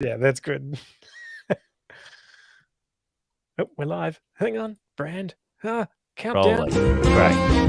Yeah, that's good. Oh, we're live. Hang on. Brand. Countdown. Rolling. Great.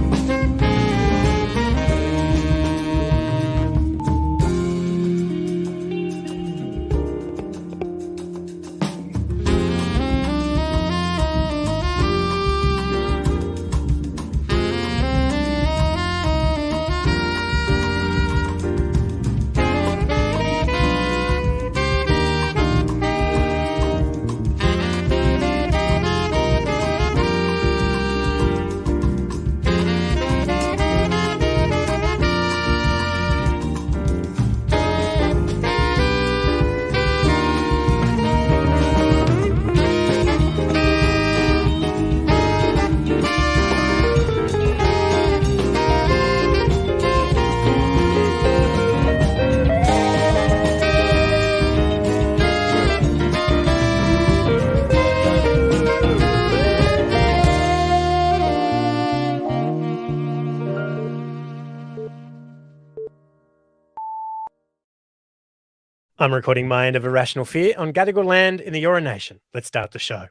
I'm recording my end of Irrational Fear on Gadigal land in the Eora Nation. Let's start the show.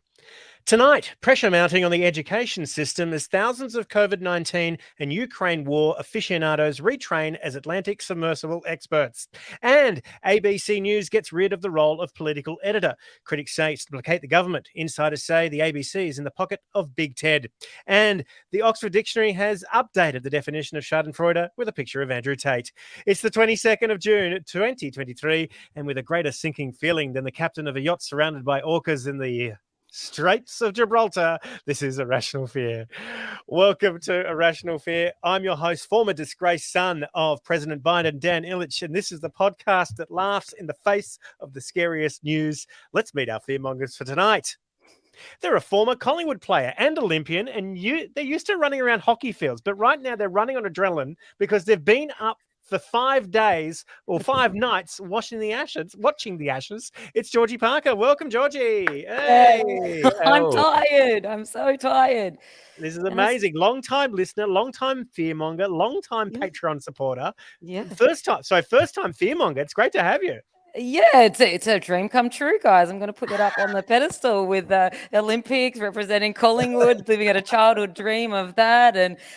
Tonight, pressure mounting on the education system as thousands of COVID-19 and Ukraine war aficionados retrain as Atlantic submersible experts. And ABC News gets rid of the role of political editor. Critics say it's to placate the government. Insiders say the ABC is in the pocket of Big Ted. And the Oxford Dictionary has updated the definition of Schadenfreude with a picture of Andrew Tate. It's the 22nd of June, 2023, and with a greater sinking feeling than the captain of a yacht surrounded by orcas in the Straits of Gibraltar, this is Irrational Fear. Welcome to Irrational Fear. I'm your host, former disgraced son of President Biden, Dan Ilic, and this is the podcast that laughs in the face of the scariest news. Let's meet our fearmongers for tonight. They're a former Collingwood player and Olympian, and they're used to running around hockey fields, but right now they're running on adrenaline because they've been up for 5 days or 5 nights watching the Ashes. It's Georgie Parker. Welcome, Georgie. Hey. I'm tired. I'm so tired. This is amazing. Long-time listener, long-time fearmonger, long-time Patreon supporter. Yeah. First time fearmonger. It's great to have you. Yeah, it's a dream come true, guys. I'm going to put that up on the pedestal with the Olympics representing Collingwood, living out a childhood dream of that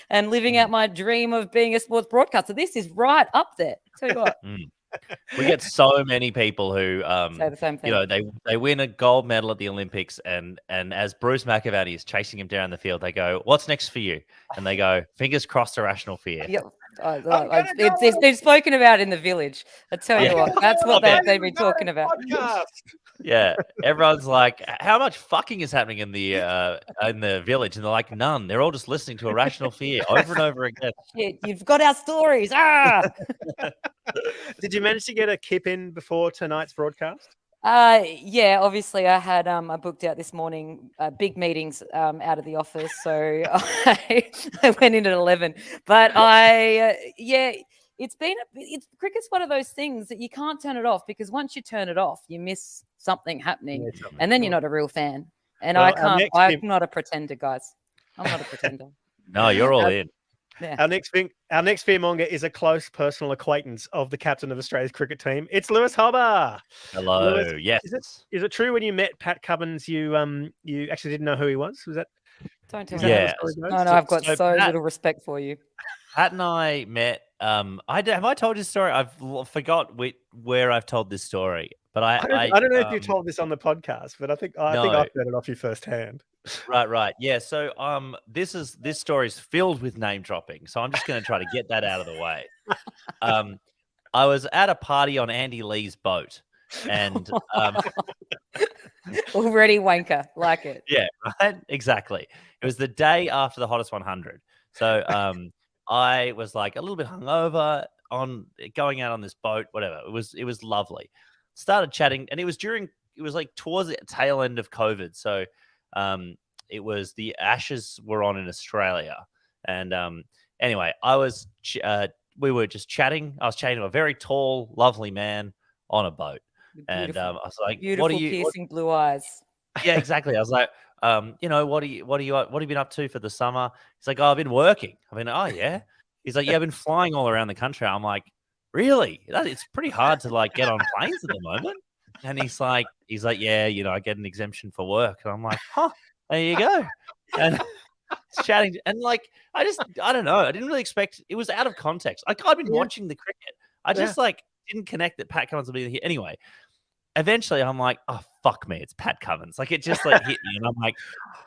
and living out my dream of being a sports broadcaster. This is right up there. Tell you what. We get so many people who say the same thing. You know, they win a gold medal at the Olympics and as Bruce McAvaney is chasing him down the field, they go, "What's next for you?" And they go, "Fingers crossed, Irrational Fear." Yep. It's been spoken about in the village. I tell you what, that's what they've been talking about. Yeah, everyone's like, "How much fucking is happening in the village?" And they're like, "None. They're all just listening to Irrational Fear over and over again." Yeah, you've got our stories. Did you manage to get a kip in before tonight's broadcast? Yeah, obviously I had I booked out this morning big meetings out of the office, so I went in at 11. But cricket's one of those things that you can't turn it off because once you turn it off, you miss something happening, and then you're not a real fan. And well, I'm not a pretender, guys. I'm not a pretender. No, you're all in. Yeah. Our next fearmonger is a close personal acquaintance of the captain of Australia's cricket team. It's Lewis Hobba. Hello. Lewis, yes. Is it true when you met Pat Cummins, you actually didn't know who he was? Was that? Don't tell me. Yeah. No, I've got so little respect for you. Pat and I met. Have I told this story? I've forgot where I've told this story, but I don't know if you told this on the podcast, but I think I've heard it off you firsthand. Right. Yeah. So this story is filled with name dropping. So I'm just going to try to get that out of the way. I was at a party on Andy Lee's boat, and already wanker, like it. Yeah. Right. Exactly. It was the day after the Hottest 100. So I was like a little bit hungover on going out on this boat. Whatever. It was lovely. Started chatting, and it was like towards the tail end of COVID. So. It was the Ashes were on in Australia, and anyway, we were just chatting. I was chatting to a very tall, lovely man on a boat, and I was like, "Beautiful, piercing blue eyes." Yeah, exactly. I was like, what have you been up to for the summer? He's like, "Oh, I've been working." I mean, "Oh yeah." He's like, "Yeah, I've been flying all around the country." I'm like, "Really? It's pretty hard to like get on planes at the moment." And he's like, yeah, I get an exemption for work. And I'm like, there you go. And chatting, and I don't know. I didn't really expect, it was out of context. I'd been watching the cricket. I just didn't connect that Pat Cummins would be here. Anyway, eventually I'm like, oh, fuck me. It's Pat Cummins. It just hit me. And I'm like,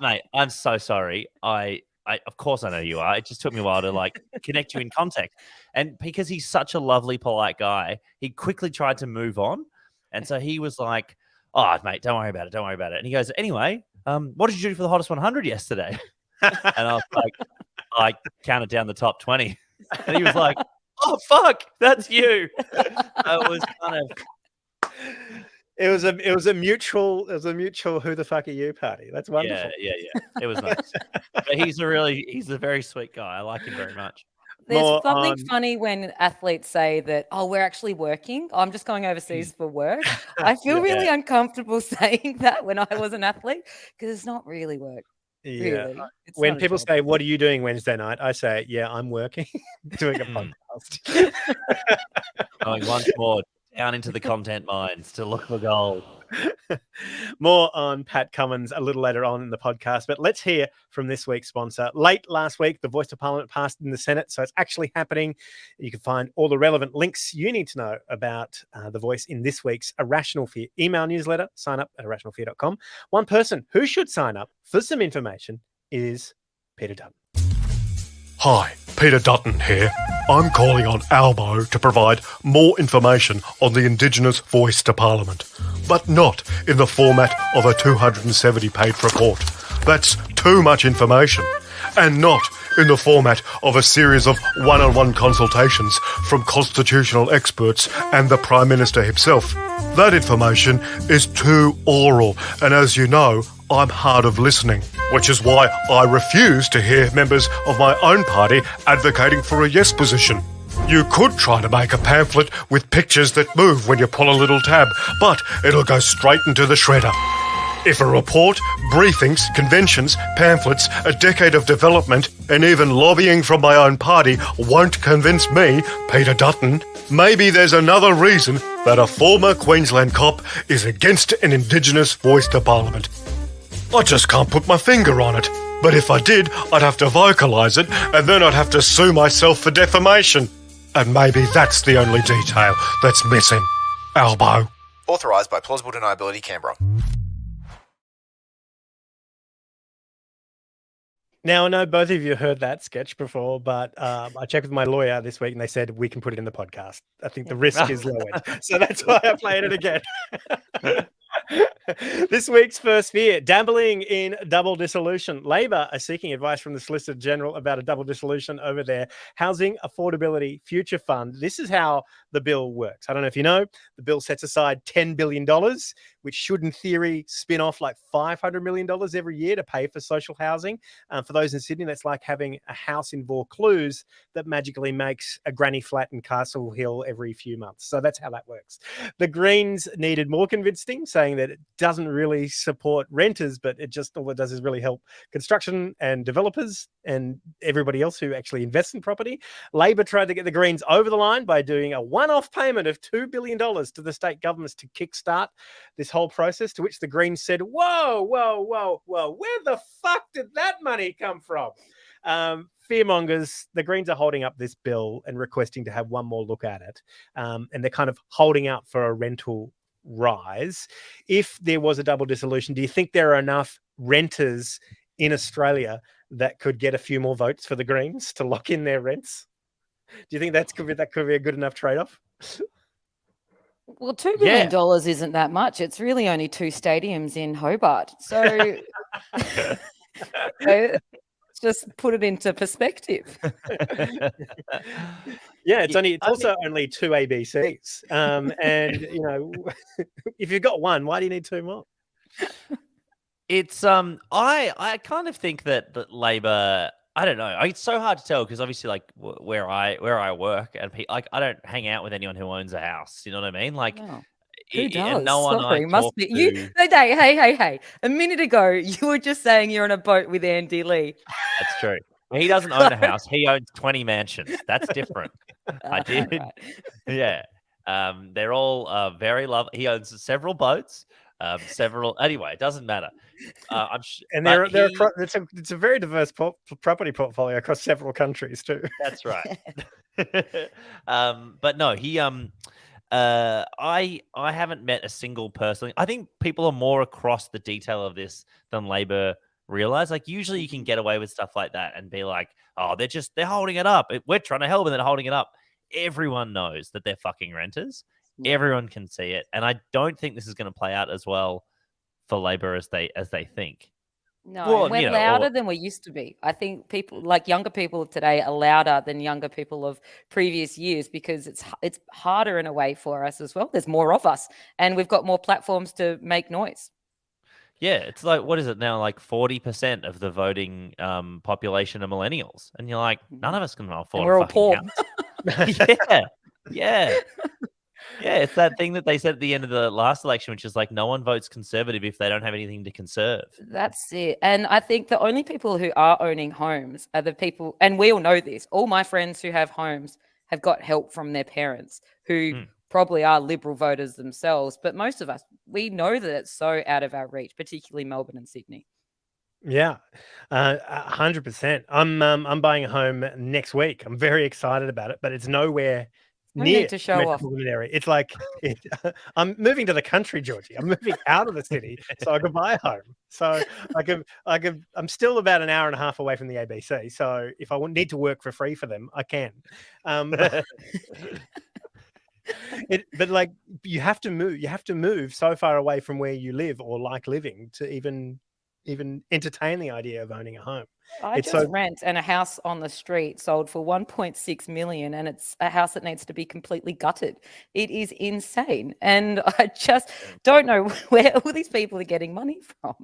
mate, I'm so sorry. I of course I know you are. It just took me a while to connect you in context. And because he's such a lovely, polite guy, he quickly tried to move on. And so he was like, oh, mate, don't worry about it. Don't worry about it. And he goes, anyway, what did you do for the hottest 100 yesterday? And I was like, I counted down the top 20. And he was like, oh, fuck, that's you. It was kind of... It was a mutual who the fuck are you party. That's wonderful. Yeah. It was nice. But he's a very sweet guy. I like him very much. There's something funny when athletes say that, oh, we're actually working. I'm just going overseas for work. I feel really uncomfortable saying that when I was an athlete because it's not really work. Yeah. Really. When people say, what are you doing Wednesday night? I say, yeah, I'm working, doing a podcast. Going once more down into the content mines to look for gold. More on Pat Cummins a little later on in the podcast, but let's hear from this week's sponsor. Late last week, the Voice of Parliament passed in the Senate, so it's actually happening. You can find all the relevant links you need to know about The Voice in this week's Irrational Fear email newsletter. Sign up at irrationalfear.com. One person who should sign up for some information is Peter Dutton. Hi, Peter Dutton here. I'm calling on Albo to provide more information on the Indigenous Voice to Parliament, but not in the format of a 270-page report. That's too much information, and not in the format of a series of one-on-one consultations from constitutional experts and the Prime Minister himself. That information is too oral, and as you know, I'm hard of listening, which is why I refuse to hear members of my own party advocating for a yes position. You could try to make a pamphlet with pictures that move when you pull a little tab, but it'll go straight into the shredder. If a report, briefings, conventions, pamphlets, a decade of development, and even lobbying from my own party won't convince me, Peter Dutton, maybe there's another reason that a former Queensland cop is against an Indigenous voice to Parliament. I just can't put my finger on it. But if I did, I'd have to vocalise it, and then I'd have to sue myself for defamation. And maybe that's the only detail that's missing. Albo. Authorised by Plausible Deniability, Canberra. Now, I know both of you heard that sketch before, but I checked with my lawyer this week and they said we can put it in the podcast. I think the risk is lowered. So that's why I played it again. This week's first fear, dabbling in double dissolution. Labor are seeking advice from the Solicitor General about a double dissolution over their Housing Affordability Future Fund. This is how the bill works. I don't know if you know, the bill sets aside $10 billion, which should in theory spin off like $500 million every year to pay for social housing. For those in Sydney, that's like having a house in Vaucluse that magically makes a granny flat in Castle Hill every few months. So that's how that works. The Greens needed more convincing, saying that it doesn't really support renters, but it just all it does is really help construction and developers and everybody else who actually invests in property. Labor tried to get the Greens over the line by doing a one-off payment of $2 billion to the state governments to kickstart this whole process, to which the Greens said, whoa, where the fuck did that money come from? Fearmongers, the Greens are holding up this bill and requesting to have one more look at it. And they're kind of holding out for a rental rise. If there was a double dissolution, do you think there are enough renters in Australia that could get a few more votes for the Greens to lock in their rents? Do you think that could be a good enough trade-off? Well, $2 billion isn't that much. It's really only 2 stadiums in Hobart. So just put it into perspective. Yeah, it's also only 2 ABCs. And you know, if you've got one, why do you need 2 more? It's I kind of think that Labor, I don't know. It's so hard to tell because obviously, like where I work, and I don't hang out with anyone who owns a house. You know what I mean? Like, who does? And no one Sorry, must be you. Hey! A minute ago, you were just saying you're on a boat with Andy Lee. That's true. He doesn't own a house. He owns 20 mansions. That's different. I did. Right. Yeah. They're all very lovely. He owns several boats, several. Anyway, it doesn't matter. And but it's a very diverse property portfolio across several countries too. That's right. But no, he I haven't met a single person. I think people are more across the detail of this than Labor realize. Like usually you can get away with stuff like that and be like, oh, they're holding it up. We're trying to help and they're holding it up. Everyone knows that they're fucking renters. Everyone can see it. And I don't think this is going to play out as well for Labor as they think. No, Well, we're louder than we used to be. I think people like younger people of today are louder than younger people of previous years because it's harder in a way for us as well. There's more of us, and we've got more platforms to make noise. Yeah, it's like what is it now? Like 40% of the voting population are millennials, and you're like, none of us can afford. And we're all poor. Yeah. Yeah, it's that thing that they said at the end of the last election, which is like no one votes conservative if they don't have anything to conserve. That's it. And I think the only people who are owning homes are the people, and we all know this, all my friends who have homes have got help from their parents who probably are Liberal voters themselves. But most of us, we know that it's so out of our reach, particularly Melbourne and Sydney. Yeah, 100%. I'm buying a home next week. I'm very excited about it, but it's nowhere near need to show off. area. It's like I'm moving to the country, Georgie. I'm moving out of the city so I can buy a home. So I'm still about an hour and a half away from the ABC. So if I need to work for free for them, I can. But like you have to move so far away from where you live or like living to even entertain the idea of owning a home. I just rent, and a house on the street sold for 1.6 million, and it's a house that needs to be completely gutted. It is insane, and I just don't know where all these people are getting money from.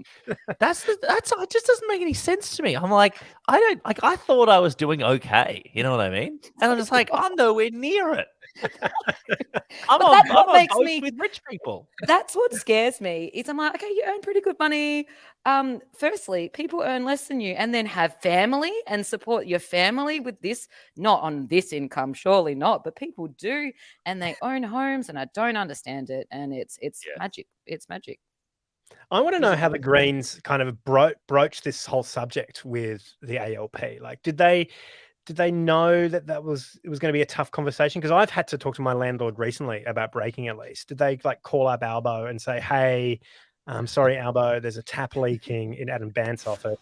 That's it just doesn't make any sense to me. I'm like, I thought I was doing okay. You know what I mean? And I'm just like, I'm nowhere near it. I'm on boats with rich people. That's what scares me. Is I'm like, okay, you earn pretty good money. Firstly, people earn less than you, and then have family and support your family with this. Not on this income, surely not, but people do, and they own homes, and I don't understand it. And it's magic. It's magic. I want to know how the Greens kind of broached this whole subject with the ALP. Like, did they know that it was going to be a tough conversation? Because I've had to talk to my landlord recently about breaking a lease. Did they like call up Albo and say, hey, sorry, Albo, there's a tap leaking in Adam Bant's office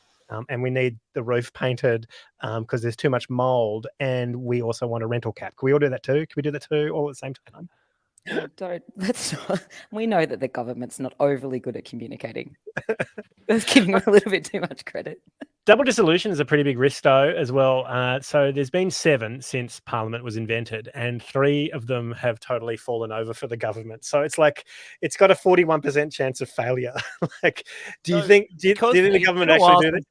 and we need the roof painted because there's too much mold and we also want a rental cap. Can we all do that too? Can we do that too all at the same time? We know that the government's not overly good at communicating. That's giving them a little bit too much credit. Double dissolution is a pretty big risk, though, as well. So there's been 7 since Parliament was invented, and 3 of them have totally fallen over for the government. So it's like it's got a 41% chance of failure. Like, do you think the government actually do this?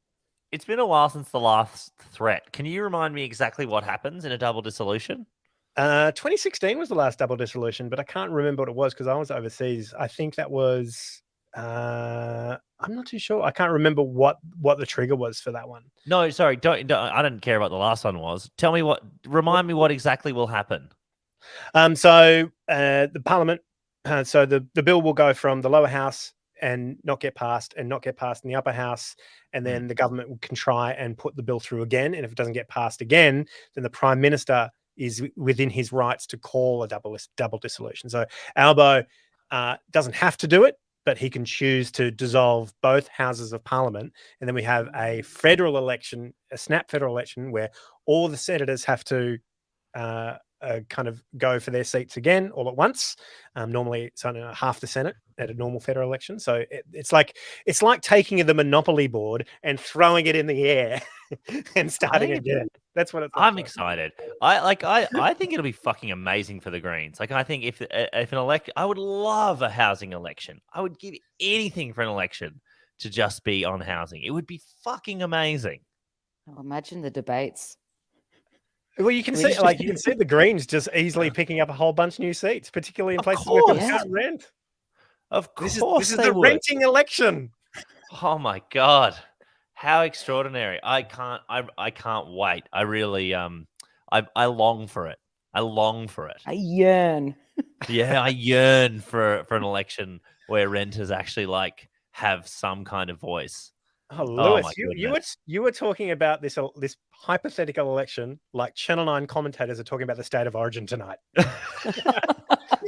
It's been a while since the last threat. Can you remind me exactly what happens in a double dissolution? 2016 was the last double dissolution, but I can't remember what it was because I was overseas. I think that was. I'm not too sure. I can't remember what the trigger was for that one. No, sorry. Don't I didn't care about the last one was. Tell me remind me what exactly will happen. So the Parliament, so the bill will go from the lower house and not get passed in the upper house. And then the government can try and put the bill through again. And if it doesn't get passed again, then the Prime Minister is within his rights to call a double dissolution. So Albo doesn't have to do it, but he can choose to dissolve both houses of Parliament. And then we have a federal election, a snap federal election, where all the senators have to kind of go for their seats again all at once. Normally it's only half the Senate at a normal federal election. So it's like taking the Monopoly board and throwing it in the air and starting again. That's what it's like. I'm excited. I think it'll be fucking amazing for the Greens. Like, I think if an election, I would love a housing election. I would give anything for an election to just be on housing. It would be fucking amazing. Oh, imagine the debates. Well, you can see the Greens just easily picking up a whole bunch of new seats, particularly in places where people can't rent. Of course, this is the renting election. Oh my god, how extraordinary! I can't wait. I really I long for it. I long for it. I yearn. Yeah, I yearn for an election where renters actually like have some kind of voice. Oh, Oh Lewis, my you were talking about this hypothetical election like Channel 9 commentators are talking about the state of origin tonight. You're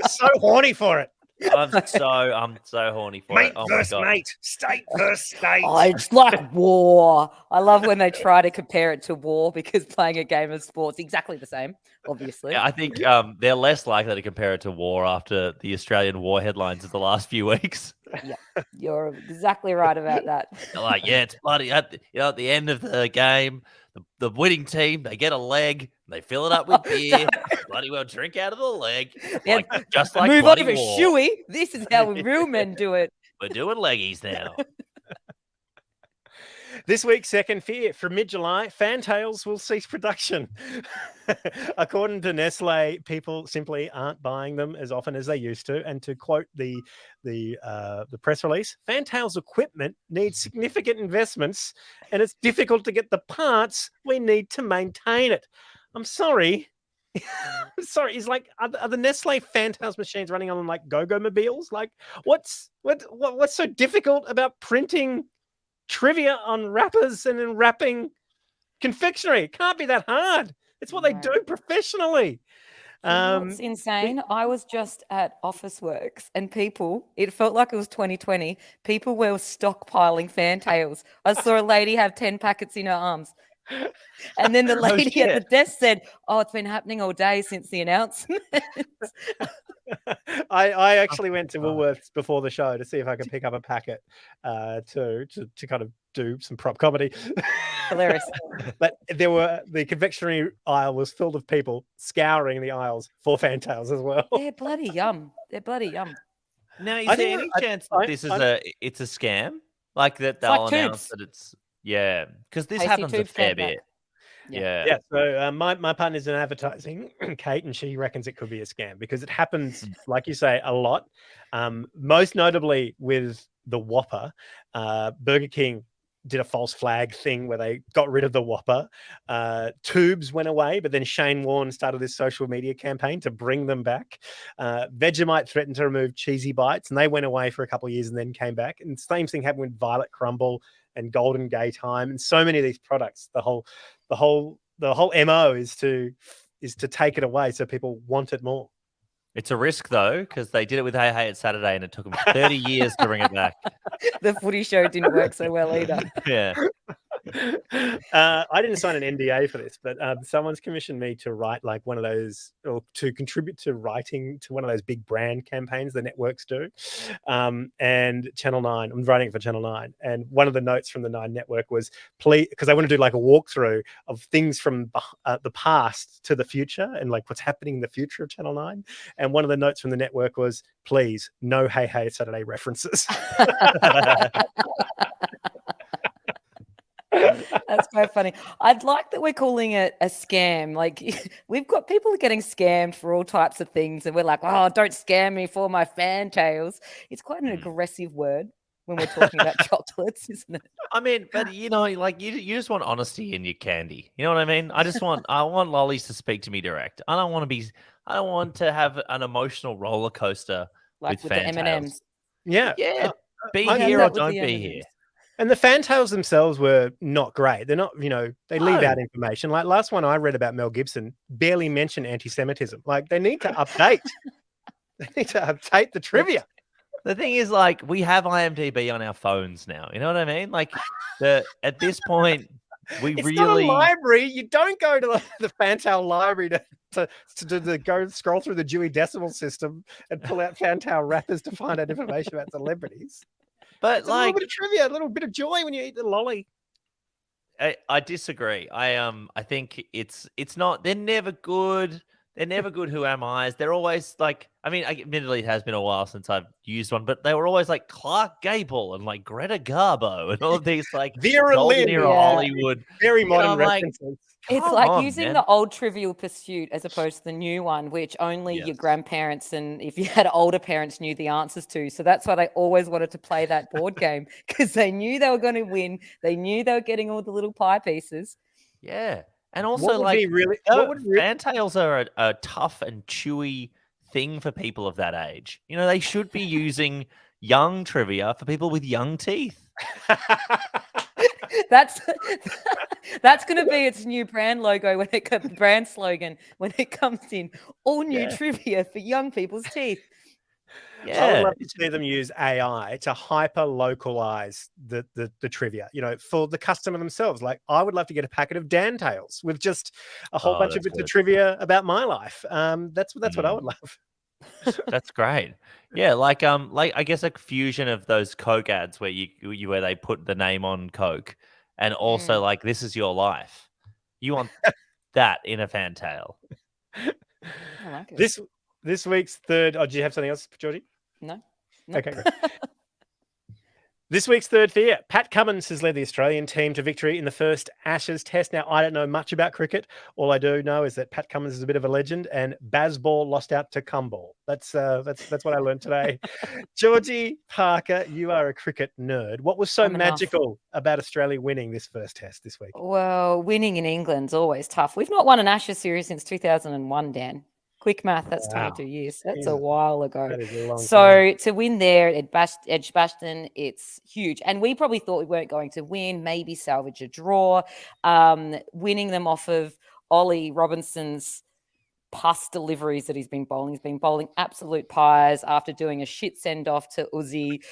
so horny for it. I'm so horny for it. Oh my god. mate, state versus state. Oh, it's like war. I love when they try to compare it to war because playing a game of sports exactly the same, obviously. Yeah, I think they're less likely to compare it to war after the Australian war headlines of the last few weeks. Yeah, you're exactly right about that. They're like, yeah, it's bloody at the end of the game, the winning team, they get a leg, they fill it up with beer, bloody well drink out of the leg, Yeah, just like move bloody over, war. shoey. This is how real men do it. We're doing leggies now. This week's second fear, from mid-July, fantails will cease production. According to Nestle, people simply aren't buying them as often as they used to. And to quote the press release, fantails equipment needs significant investments, and it's difficult to get the parts we need to maintain it. I'm sorry. Sorry, is like are the Nestle fantails machines running on like go-go mobiles? Like, what's so difficult about printing trivia on wrappers and then wrapping confectionery? It can't be that hard. It's what they do professionally. It's insane. I was just at Officeworks and it felt like it was 2020. People were stockpiling fantails. I saw a lady have 10 packets in her arms. And then the lady at the desk said, "Oh, it's been happening all day since the announcement." I actually went to Woolworths before the show to see if I could pick up a packet to kind of do some prop comedy. Hilarious. But the confectionery aisle was filled with people scouring the aisles for fantails as well. They're bloody yum. Now, is there any chance that this is a scam? Like that they'll announce that it's because this happens a fair bit. Yeah. So my partner's in advertising, Kate, and she reckons it could be a scam because it happens, like you say, a lot. Most notably with the Whopper, Burger King did a false flag thing where they got rid of the Whopper. Tubes went away, but then Shane Warne started this social media campaign to bring them back. Vegemite threatened to remove Cheesy Bites, and they went away for a couple of years and then came back. And the same thing happened with Violet Crumble and Golden Gay Time, and so many of these products. The whole MO is to take it away so people want it more. It's a risk though, because they did it with Hey Hey It's Saturday, and it took them 30 years to bring it back. The footy show didn't work so well either. Yeah. I didn't sign an NDA for this, but someone's commissioned me to write like one of those, or to contribute to writing to one of those big brand campaigns the networks do. And Channel 9, I'm writing it for Channel 9. And one of the notes from the 9 network was, please, because I want to do like a walkthrough of things from the past to the future and like what's happening in the future of Channel 9. And one of the notes from the network was, please, no Hey Hey It's Saturday references. That's quite funny. I'd like that we're calling it a scam. Like we've got people getting scammed for all types of things, and we're like, "Oh, don't scam me for my fantails." It's quite an aggressive word when we're talking about chocolates, isn't it? I mean, but you know, like you just want honesty in your candy. You know what I mean? I want lollies to speak to me direct. I don't want to have an emotional roller coaster Like with the fantails. M&Ms. Yeah. Be I here had or that with don't the be M&Ms. here. And the fantails themselves were not great. They're not, they leave out information. Like last one I read about Mel Gibson barely mentioned anti-Semitism. Like they need to update. They need to update the trivia. The thing is, like, we have IMDb on our phones now. You know what I mean? Like, at this point, It's not a library. You don't go to the fantail library to go scroll through the Dewey Decimal System and pull out fantail wrappers to find out information about celebrities. But it's a little bit of trivia, a little bit of joy when you eat the lolly. I disagree. I think it's not. They're never good. They're never good. Who am I's? They're always like. I mean, admittedly, it has been a while since I've used one, but they were always like Clark Gable and like Greta Garbo and all of these like Vera Lynn, Hollywood, very modern references. It's like using the old Trivial Pursuit as opposed to the new one, which only your grandparents and if you had older parents knew the answers to. So that's why they always wanted to play that board game because they knew they were going to win. They knew they were getting all the little pie pieces. Yeah. And also, like, fantails are a tough and chewy thing for people of that age. You know, they should be using young trivia for people with young teeth. That's that's going to be its new brand logo when it comes, brand slogan when it comes in. All new trivia for young people's teeth. Yeah, I would love to see them use AI to hyper localize the trivia, you know, for the customer themselves. Like, I would love to get a packet of Dan Tales with just a whole bunch of bits of trivia about my life. That's what I would love. That's great. Yeah, like I guess a fusion of those Coke ads where where they put the name on Coke, and also like, this is your life. You want that in a fantail. I like it. This week's third. Oh, do you have something else, Georgie? No. Okay, great. This week's third fear. Pat Cummins has led the Australian team to victory in the first Ashes Test. Now, I don't know much about cricket. All I do know is that Pat Cummins is a bit of a legend, and Bazball lost out to Cumball. That's what I learned today. Georgie Parker, you are a cricket nerd. What was so magical about Australia winning this first Test this week? Well, winning in England's always tough. We've not won an Ashes series since 2001, Dan. Quick math, that's 22 years. That's a while ago. That is a long time. To win there at Edgbaston, it's huge. And we probably thought we weren't going to win, maybe salvage a draw. Winning them off of Ollie Robinson's pus deliveries that he's been bowling. He's been bowling absolute pies after doing a shit send-off to Uzi,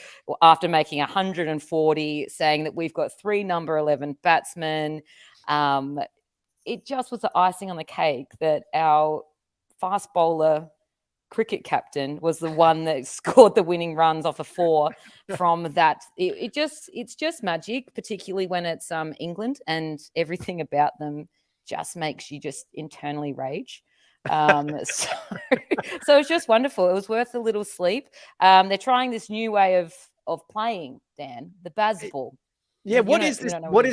after making 140, saying that we've got 3 number 11 batsmen. It just was the icing on the cake that our fast bowler cricket captain was the one that scored the winning runs off a 4 from that. It's just magic, particularly when it's England, and everything about them just makes you just internally rage. So it's just wonderful. It was worth a little sleep. They're trying this new way of playing, Dan, the Bazball. Yeah, what is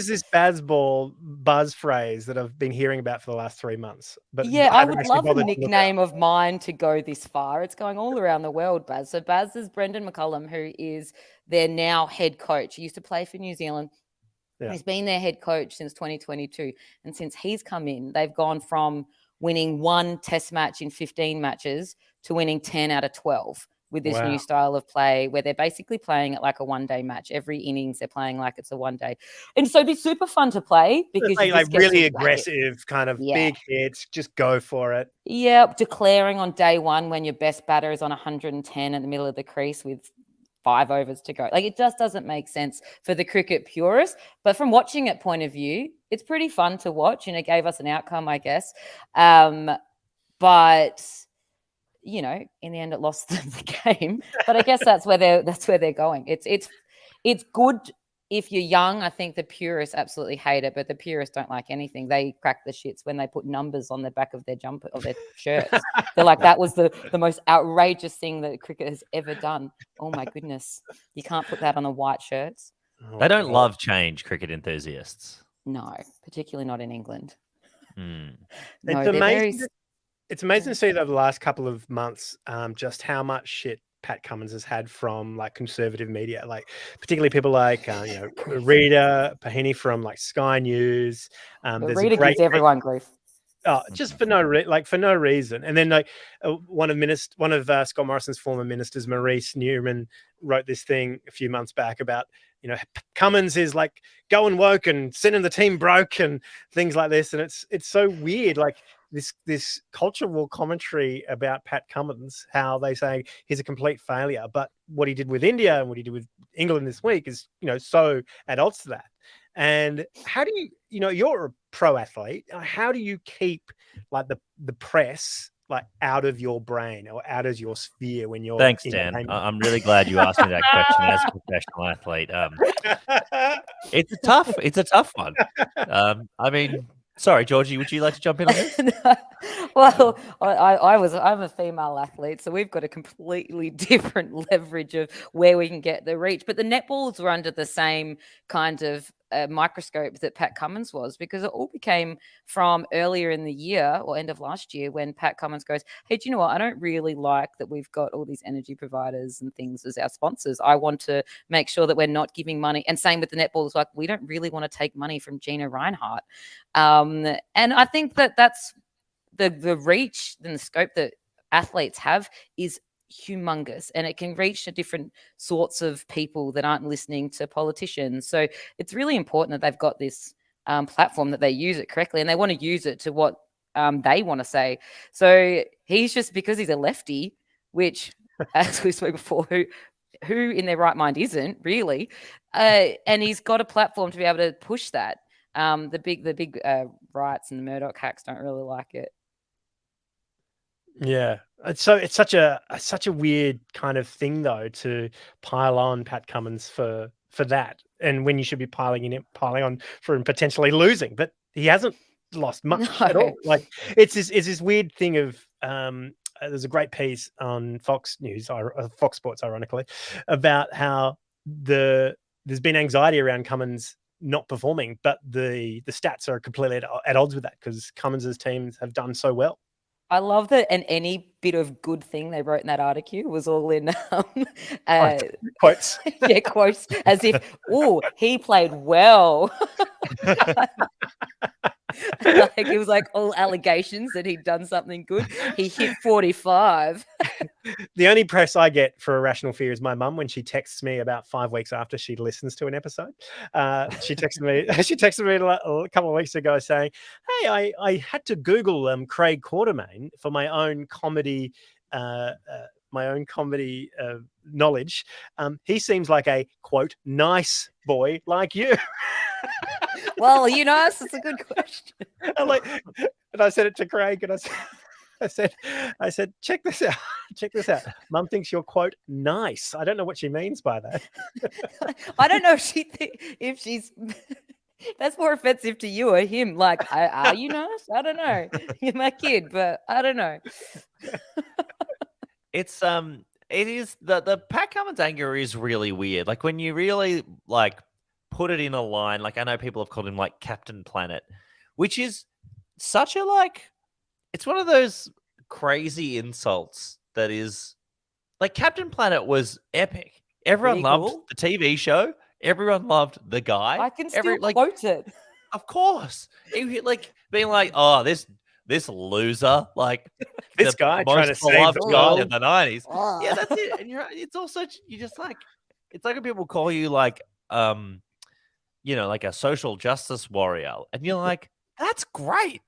this Bazball buzz phrase that I've been hearing about for the last 3 months? But yeah, I would love a nickname of mine to go this far. It's going all around the world, Baz. So Baz is Brendan McCullum, who is their now head coach. He used to play for New Zealand. Yeah. He's been their head coach since 2022. And since he's come in, they've gone from winning 1 test match in 15 matches to winning 10 out of 12. With this new style of play where they're basically playing it like a one-day match. Every innings they're playing like it's a one-day. And so it's super fun to play because you like really aggressive, kind of big hits, just go for it. Yeah, declaring on day 1 when your best batter is on 110 in the middle of the crease with 5 overs to go. Like, it just doesn't make sense for the cricket purists. But from watching it point of view, it's pretty fun to watch, and it gave us an outcome, I guess. But you know, in the end, it lost them the game. But I guess that's where they're going. It's good if you're young. I think the purists absolutely hate it, but the purists don't like anything. They crack the shits when they put numbers on the back of their jumper or their shirts. They're like, that was the most outrageous thing that cricket has ever done. Oh my goodness, you can't put that on the white shirts. They don't love change, cricket enthusiasts. No, particularly not in England. No, it's amazing. It's amazing to see over the last couple of months just how much shit Pat Cummins has had from like conservative media, like particularly people like Rita Pahini from like Sky News. Rita gives everyone grief. Oh, just for no reason. And then like one of Scott Morrison's former ministers, Maurice Newman, wrote this thing a few months back about, you know, Cummins is like going woke and sending the team broke and things like this. And it's so weird. Like this cultural commentary about Pat Cummins, how they say he's a complete failure, but what he did with India and what he did with England this week is, you know, so at odds to that. And how do you know, you're a pro athlete, how do you keep like the press like out of your brain or out of your sphere when you're... Thanks, Dan. I'm really glad you asked me that question as a professional athlete. It's a tough one. I mean, sorry, Georgie, would you like to jump in on this? Well, I'm a female athlete, so we've got a completely different leverage of where we can get the reach. But the netballs were under the same kind of microscope that Pat Cummins was, because it all became from earlier in the year or end of last year when Pat Cummins goes, hey, do you know what? I don't really like that we've got all these energy providers and things as our sponsors. I want to make sure that we're not giving money. And same with the netballs, like we don't really want to take money from Gina Reinhart. And I think that's the reach and the scope that athletes have is humongous, and it can reach to different sorts of people that aren't listening to politicians. So it's really important that they've got this platform, that they use it correctly, and they want to use it to what they want to say. So he's just, because he's a lefty, which, as we spoke before, who in their right mind isn't really, and he's got a platform to be able to push that. The big rights and the Murdoch hacks don't really like it. Yeah. It's such a weird kind of thing, though, to pile on Pat Cummins for that, and when you should be piling on for him potentially losing, but he hasn't lost much at all. Like, it's this weird thing of there's a great piece on Fox News, or Fox Sports, ironically, about how there's been anxiety around Cummins not performing, but the stats are completely at odds with that, because Cummins's teams have done so well. I love that, and any bit of good thing they wrote in that article was all in quotes. Yeah, quotes, as if, oh, he played well. Like, it was like all allegations that he'd done something good. He hit 45. The only press I get for Irrational Fear is my mum, when she texts me about 5 weeks after she listens to an episode. She texted me a couple of weeks ago saying, "Hey, I had to Google Craig Quartermain for my own comedy knowledge. He seems like a, quote, nice boy like you." Well, it's a good question. And I said it to Craig, and I said, check this out. Mum thinks you're, quote, nice. I don't know what she means by that. I don't know if she's that's more offensive to you or him. Like, are you nice? I don't know. You're my kid, but I don't know. It is the Pat Cummins anger is really weird. Like, when you really put it in a line, like, I know people have called him like Captain Planet, which is such a it's one of those crazy insults that is like, Captain Planet was epic. Everyone loved the TV show. Everyone loved the guy. I can still quote it. Of course. Being like, oh, this loser, like this guy trying to save the guy world in the 90s. Yeah, that's it. And it's also, you just it's like when people call you like a social justice warrior, and you're like, that's great.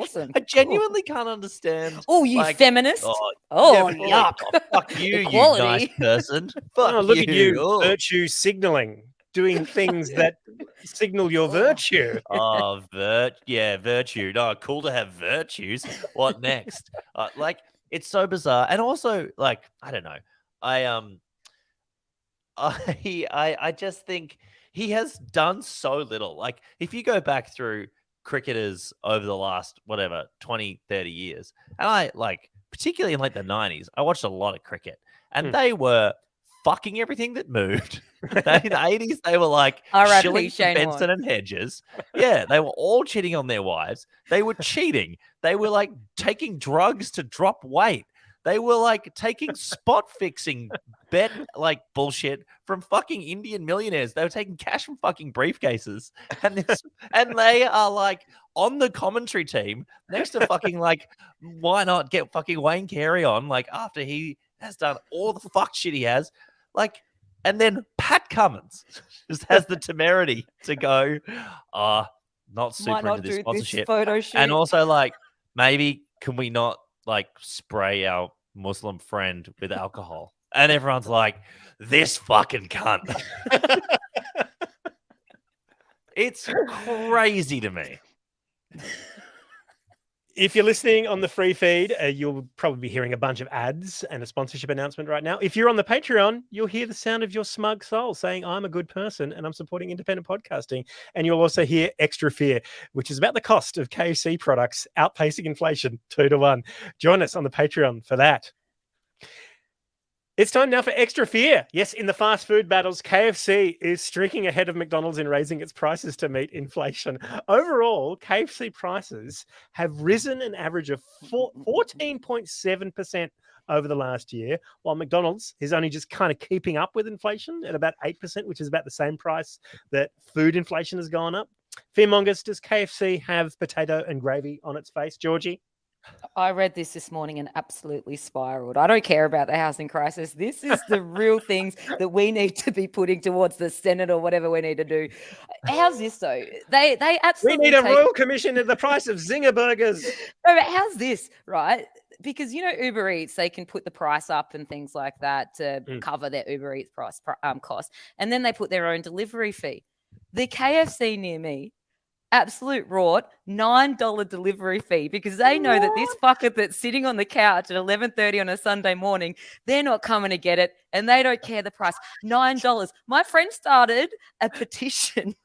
Awesome. I genuinely can't understand. Oh, you feminist. Yuck. Fuck you, you nice person. Look at you, virtue signaling, doing things that signal your virtue. Oh, virtue. No, cool to have virtues. What next? It's so bizarre. And also, I don't know. I just think he has done so little. Like, if you go back through cricketers over the last, 20, 30 years, and I, particularly in the 90s, I watched a lot of cricket, and they were fucking everything that moved. In the 80s, they were shilling for Benson and Hedges. Yeah, they were all cheating on their wives. They were cheating. They were taking drugs to drop weight. They were taking spot fixing bet bullshit from fucking Indian millionaires. They were taking cash from fucking briefcases, and they are on the commentary team next to fucking why not get fucking Wayne Carey on after he has done all the fuck shit he has, and then Pat Cummins just has the temerity to go, not super into this sponsorship, photo shoot. And also maybe can we not spray our Muslim friend with alcohol? And everyone's like, this fucking cunt. It's crazy to me. If you're listening on the free feed, you'll probably be hearing a bunch of ads and a sponsorship announcement right now. If you're on the Patreon, you'll hear the sound of your smug soul saying, I'm a good person and I'm supporting independent podcasting. And you'll also hear Extra Fear, which is about the cost of KFC products outpacing inflation 2-1. Join us on the Patreon for that. It's time now for Extra Fear. Yes, in the fast food battles, KFC is streaking ahead of McDonald's in raising its prices to meet inflation. Overall, KFC prices have risen an average of 14.7% over the last year, while McDonald's is only just kind of keeping up with inflation at about 8%, which is about the same price that food inflation has gone up. Fearmongers, does KFC have potato and gravy on its face, Georgie? I read this morning and absolutely spiraled. I don't care about the housing crisis. This is the real things that we need to be putting towards the Senate or whatever we need to do. How's this though? They We absolutely need a take... royal commission at the price of zinger burgers. No, but how's this, right? Because Uber Eats, they can put the price up and things like that to cover their Uber Eats cost, and then they put their own delivery fee. The KFC near me, absolute rort, $9 delivery fee, because they know that this fucker that's sitting on the couch at 11:30 on a Sunday morning, they're not coming to get it, and they don't care the price. $9. My friend started a petition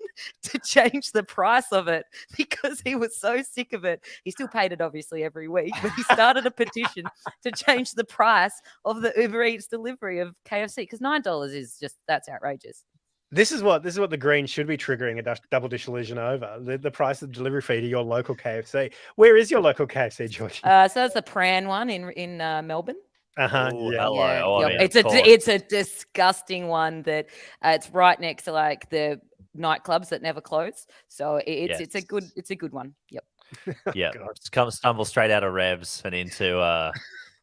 to change the price of it because he was so sick of it. He still paid it obviously every week, but he started a petition to change the price of the Uber Eats delivery of KFC, because $9 is just, that's outrageous. This is what the Greens should be triggering a double dissolution over, the price of the delivery fee to your local KFC. Where is your local KFC, George? So that's the Pran one in Melbourne. Ooh, Yeah. hello. Yeah, Oh, I yep. mean, of course. It's a disgusting one that it's right next to like the nightclubs that never close. So it's a good one. Yep. Yeah, God. just stumble straight out of Revs and into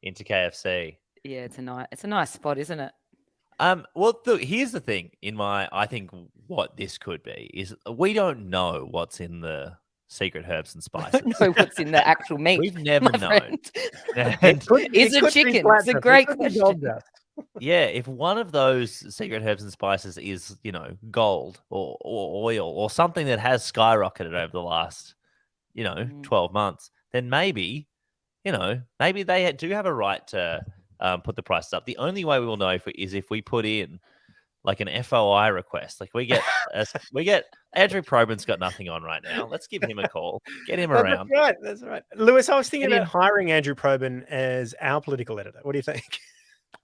KFC. Yeah, it's a nice spot, isn't it? Well, here's the thing. I think what this could be is we don't know what's in the secret herbs and I spices. don't know what's in the actual meat. We've never my known. friend. And Is it chicken? It's a great question. yeah, if one of those secret herbs and spices is, gold or oil or something that has skyrocketed over the last, 12 months, then maybe they do have a right to put the prices up. The only way we will know is if we put in like an FOI request. Like we get Andrew Probyn's got nothing on right now. Let's give him a call. Get him around. That's right. Lewis, I was thinking about hiring Andrew Probyn as our political editor. What do you think?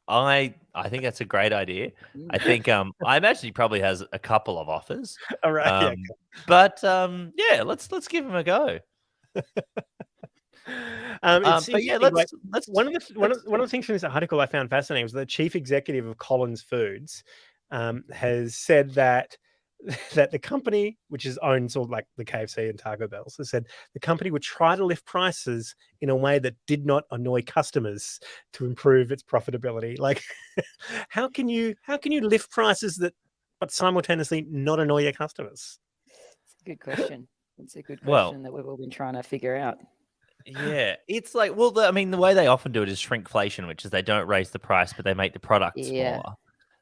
I think that's a great idea. I think I imagine he probably has a couple of offers. All right. But let's give him a go. But yeah, let's one of the things from this article I found fascinating was the chief executive of Collins Foods has said that the company, which is owned sort of like the KFC and Taco Bell, has said the company would try to lift prices in a way that did not annoy customers to improve its profitability. Like, how can you lift prices but simultaneously not annoy your customers? It's a good question. It's a good question that we've all been trying to figure out. Yeah, it's like, the way they often do it is shrinkflation, which is they don't raise the price, but they make the products smaller.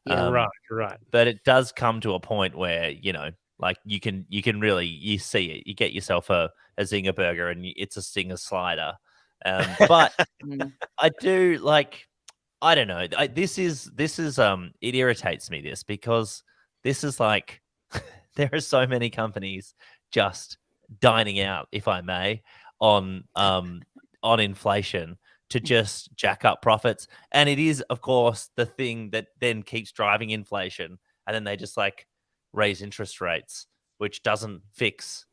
Yeah. Right. But it does come to a point where, like you can really, you see it, you get yourself a zinger burger and it's a Stinger slider. But I do like, I don't know. This is it irritates me because this is like, there are so many companies just dining out, if I may, on inflation to just jack up profits. And it is, of course, the thing that then keeps driving inflation. And then they just like raise interest rates, which doesn't fix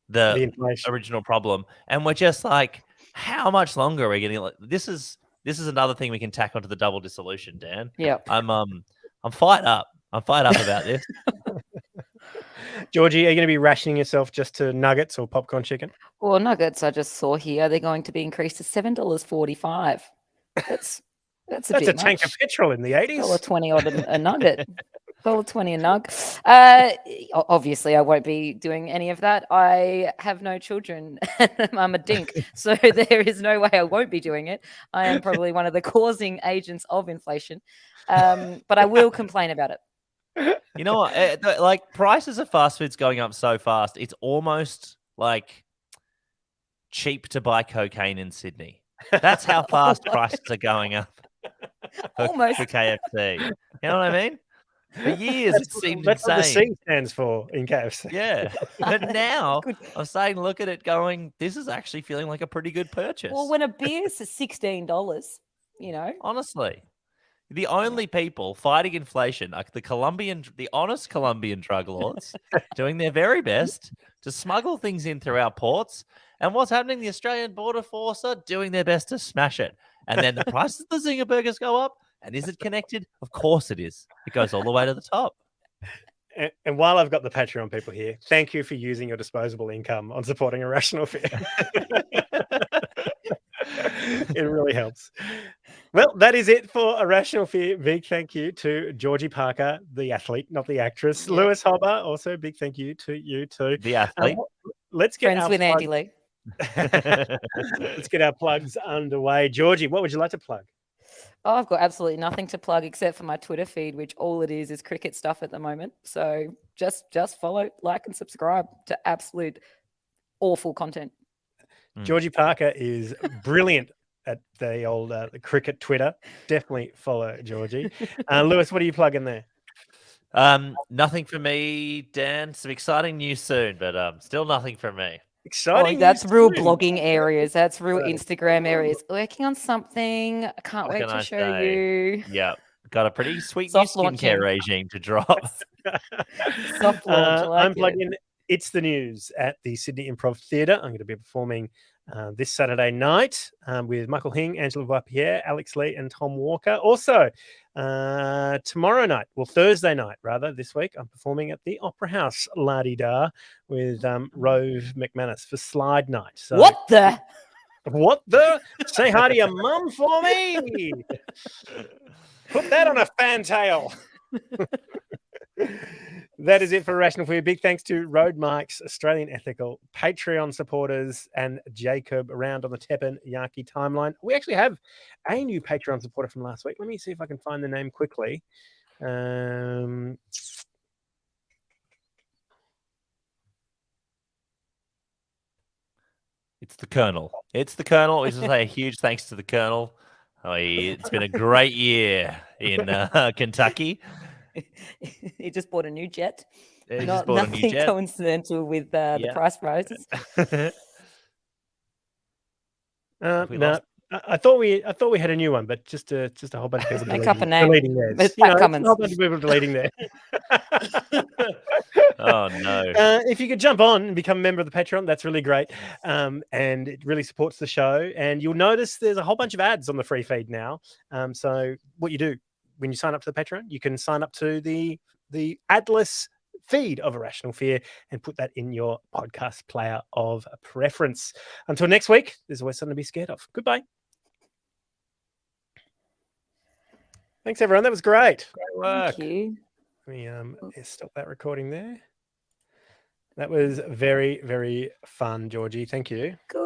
the original problem. And we're just like, how much longer are we getting? This is another thing we can tack onto the double dissolution, Dan. Yeah. I'm fired up. I'm fired up about this. Georgie, are you going to be rationing yourself just to nuggets or popcorn chicken? Well, nuggets I just saw here, they're going to be increased to $7.45. That's a bit much. Tank of petrol in the 80s. $1.20 odd a nugget. $1.20 a nug. Obviously, I won't be doing any of that. I have no children. I'm a dink. So there is no way I won't be doing it. I am probably one of the causing agents of inflation. But I will complain about it. You know what? Like prices of fast food's going up so fast, it's almost like cheap to buy cocaine in Sydney. That's how fast prices are going up for KFC. You know what I mean? For years, it seemed that's insane. That's what the C stands for in KFC. Yeah. But now I'm starting to look at it going, this is actually feeling like a pretty good purchase. Well, when a beer's $16, Honestly. The only people fighting inflation are the honest Colombian drug lords doing their very best to smuggle things in through our ports. And what's happening? The Australian Border Force are doing their best to smash it. And then the prices of the zinger burgers go up. And is it connected? Of course it is. It goes all the way to the top. And while I've got the Patreon people here, thank you for using your disposable income on supporting a rational fear. It really helps. Well, that is it for Irrational Fear. Big thank you to Georgie Parker, the athlete, not the actress. Yep. Lewis Hobba, also big thank you to you too. The athlete. Let's get Friends our with Andy plug- Lee. Let's get our plugs underway. Georgie, what would you like to plug? Oh, I've got absolutely nothing to plug except for my Twitter feed, which all it is cricket stuff at the moment. So just follow, like, and subscribe to absolute awful content. Georgie Parker is brilliant at the old the cricket Twitter. Definitely follow Georgie. Lewis, what are you plugging there? Nothing for me, Dan. Some exciting news soon, but still nothing for me. Exciting. Oh, that's news real soon. blogging areas. That's real Right. Instagram areas. Working on something. I can't What wait can to I show say? you. Yeah, got a pretty sweet new Soft launching. skincare regime to drop. Soft launch. I like I'm it. plugging It's the News at the Sydney Improv Theatre. I'm going to be performing this Saturday night with Michael Hing, Angela Vapierre, Alex Lee, and Tom Walker. Also, tomorrow night, well, Thursday night, rather, this week, I'm performing at the Opera House, La-di-da, with Rove McManus for Slide Night. So, What the? What the? Say hi to your mum for me. Put that on a fantail. That is it for Irrational Fear. Big thanks to Road Mike's Australian Ethical, Patreon supporters, and Jacob around on the Teppin Yaki timeline. We actually have a new Patreon supporter from last week. Let me see if I can find the name quickly. It's the Colonel. It's the Colonel. We just say a huge thanks to the Colonel. It's been a great year in Kentucky. He just bought a new jet. He just bought a new Nothing jet. coincidental with the Yeah. price rises. Have we No, lost- I thought we had a new one, but just a whole bunch of people Make up a name. deleting theirs. It's You know, Pat it's Cummins. a whole bunch of people deleting theirs. Oh no. If you could jump on and become a member of the Patreon, that's really great. And it really supports the show. And you'll notice there's a whole bunch of ads on the free feed now. So what you do when you sign up to the Patreon, you can sign up to the adless feed of Irrational Fear and put that in your podcast player of preference. Until next week, there's always something to be scared of. Goodbye. Thanks, everyone. That was great. Great work. Thank you. Let me stop that recording there. That was very, very fun, Georgie. Thank you.